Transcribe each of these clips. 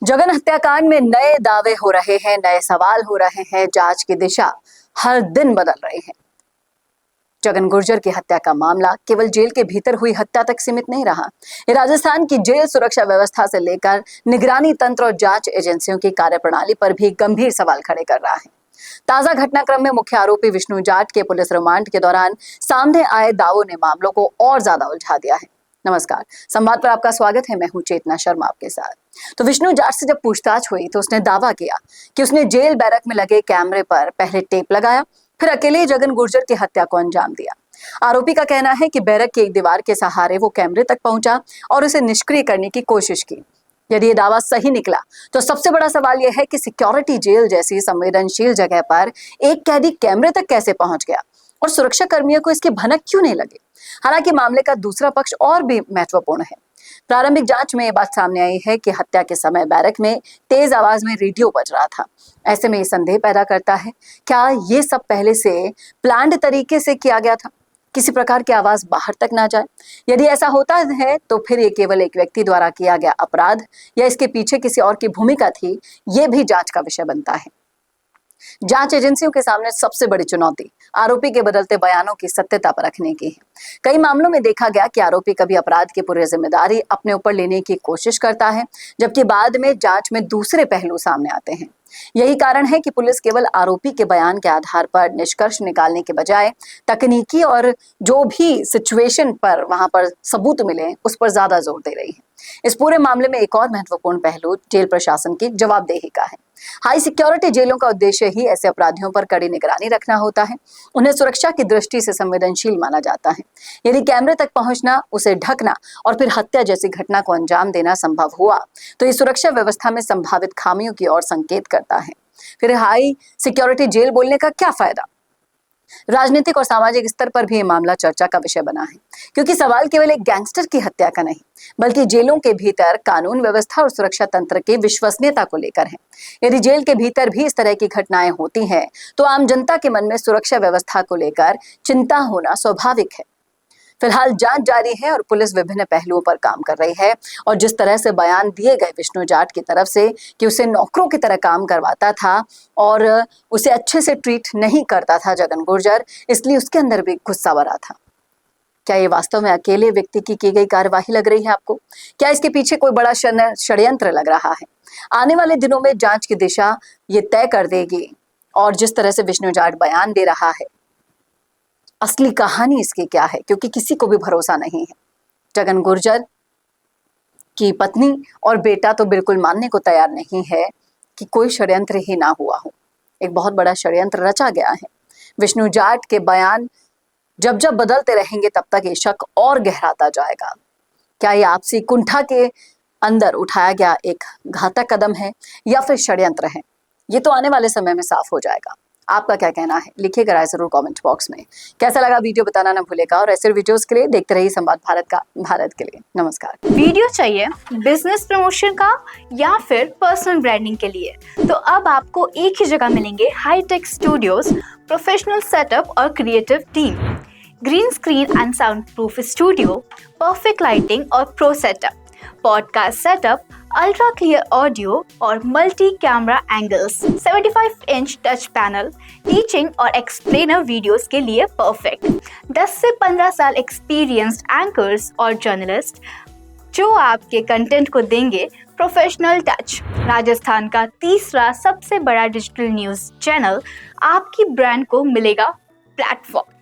जगन हत्याकांड में नए दावे हो रहे हैं, नए सवाल हो रहे हैं, जांच की दिशा हर दिन बदल रही है। जगन गुर्जर की हत्या का मामला केवल जेल के भीतर हुई हत्या तक सीमित नहीं रहा। ये राजस्थान की जेल सुरक्षा व्यवस्था से लेकर निगरानी तंत्र और जांच एजेंसियों की कार्यप्रणाली पर भी गंभीर सवाल खड़े कर रहा है। ताजा घटनाक्रम में मुख्य आरोपी विष्णु जाट के पुलिस रिमांड के दौरान सामने आए दावों ने मामलों को और ज्यादा उलझा दिया है। नमस्कार, संवाद पर आपका स्वागत है। मैं हूं चेतना शर्मा आपके साथ। तो विष्णु जाट से जब पूछताछ हुई तो उसने दावा किया कि उसने जेल बैरक में लगे कैमरे पर पहले टेप लगाया, फिर अकेले जगन गुर्जर की हत्या को अंजाम दिया। आरोपी का कहना है कि बैरक की एक दीवार के सहारे वो कैमरे तक पहुंचा और उसे निष्क्रिय करने की कोशिश की। यदि ये दावा सही निकला तो सबसे बड़ा सवाल यह है कि सिक्योरिटी जेल जैसी संवेदनशील जगह पर एक कैदी कैमरे तक कैसे पहुंच गया और सुरक्षा कर्मियों को इसकी भनक क्यों नहीं लगी। हालांकि मामले का दूसरा पक्ष और भी महत्वपूर्ण है। प्रारंभिक जांच में ये बात सामने आई है कि हत्या के समय बैरक में तेज आवाज में रेडियो बज रहा था। ऐसे में ये संदेह पैदा करता है, क्या ये सब पहले से प्लान्ड तरीके से किया गया था, किसी प्रकार की आवाज बाहर तक ना जाए। यदि ऐसा होता है तो फिर ये केवल एक व्यक्ति द्वारा किया गया अपराध या इसके पीछे किसी और की भूमिका थी, ये भी जांच का विषय बनता है। जांच एजेंसियों के सामने सबसे बड़ी चुनौती आरोपी के बदलते बयानों की सत्यता परखने की है। कई मामलों में देखा गया कि आरोपी कभी अपराध की पूरी जिम्मेदारी अपने ऊपर लेने की कोशिश करता है, जबकि बाद में जांच में दूसरे पहलू सामने आते हैं। यही कारण है कि पुलिस केवल आरोपी के बयान के आधार पर निष्कर्ष निकालने के बजाय तकनीकी और जो भी सिचुएशन पर वहां पर सबूत मिले उस पर ज्यादा जोर दे रही है। इस पूरे मामले में एक और महत्वपूर्ण पहलू जेल प्रशासन की जवाबदेही का है। हाई सिक्योरिटी जेलों का उद्देश्य ही ऐसे अपराधियों पर कड़ी निगरानी रखना होता है। उन्हें सुरक्षा की दृष्टि से संवेदनशील माना जाता है। यदि कैमरे तक पहुंचना, उसे ढकना और फिर हत्या जैसी घटना को अंजाम देना संभव हुआ तो ये सुरक्षा व्यवस्था में संभावित खामियों की ओर संकेत करता है। फिर हाई सिक्योरिटी जेल बोलने का क्या फायदा। राजनीतिक और सामाजिक स्तर पर भी ये मामला चर्चा का विषय बना है, क्योंकि सवाल केवल एक गैंगस्टर की हत्या का नहीं, बल्कि जेलों के भीतर कानून व्यवस्था और सुरक्षा तंत्र की विश्वसनीयता को लेकर है। यदि जेल के भीतर भी इस तरह की घटनाएं होती हैं, तो आम जनता के मन में सुरक्षा व्यवस्था को लेकर चिंता होना स्वाभाविक है। फिलहाल जांच जारी है और पुलिस विभिन्न पहलुओं पर काम कर रही है। और जिस तरह से बयान दिए गए विष्णु जाट की तरफ से कि उसे नौकरों की तरह काम करवाता था और उसे अच्छे से ट्रीट नहीं करता था जगन गुर्जर, इसलिए उसके अंदर भी गुस्सा भरा था। क्या ये वास्तव में अकेले व्यक्ति की गई कार्यवाही लग रही है आपको? क्या इसके पीछे कोई बड़ा षड्यंत्र लग रहा है? आने वाले दिनों में जांच की दिशा ये तय कर देगी। और जिस तरह से विष्णु जाट बयान दे रहा है, असली कहानी इसकी क्या है, क्योंकि किसी को भी भरोसा नहीं है। जगन गुर्जर की पत्नी और बेटा तो बिल्कुल मानने को तैयार नहीं है कि कोई षड्यंत्र ही ना हुआ हो। एक बहुत बड़ा षड्यंत्र रचा गया है। विष्णु जाट के बयान जब जब बदलते रहेंगे तब तक ये शक और गहराता जाएगा। क्या ये आपसी कुंठा के अंदर उठाया गया एक घातक कदम है या फिर षड्यंत्र है? ये तो आने वाले समय में साफ हो जाएगा। आपका क्या कहना है, लिखिएगा राय जरूर कमेंट बॉक्स में। कैसा लगा वीडियो बताना ना भूलेगा और ऐसे वीडियोस के लिए देखते रहिए संवाद भारत का, भारत के लिए। नमस्कार। वीडियो चाहिए बिजनेस प्रमोशन का या फिर पर्सनल ब्रांडिंग के लिए, तो अब आपको एक ही जगह मिलेंगे हाईटेक स्टूडियोज, प्रोफेशनल सेटअप और creative team, green screen and sound proof studio, perfect lighting और pro setup, podcast setup, ultra clear audio और multi camera angles, 75 inch touch panel, teaching और एक्सप्लेनर वीडियोस के लिए परफेक्ट। 10 से 15 साल experienced anchors और journalist जो आपके कंटेंट को देंगे प्रोफेशनल टच। राजस्थान का तीसरा सबसे बड़ा डिजिटल न्यूज चैनल आपकी ब्रांड को मिलेगा प्लेटफॉर्म।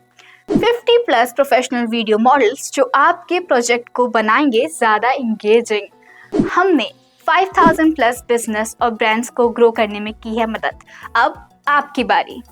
50+ प्रोफेशनल वीडियो मॉडल्स जो आपके प्रोजेक्ट को बनाएंगे ज़्यादा इंगेजिंग। हमने 5000+ बिजनेस और ब्रांड्स को ग्रो करने में की है मदद। अब आपकी बारी।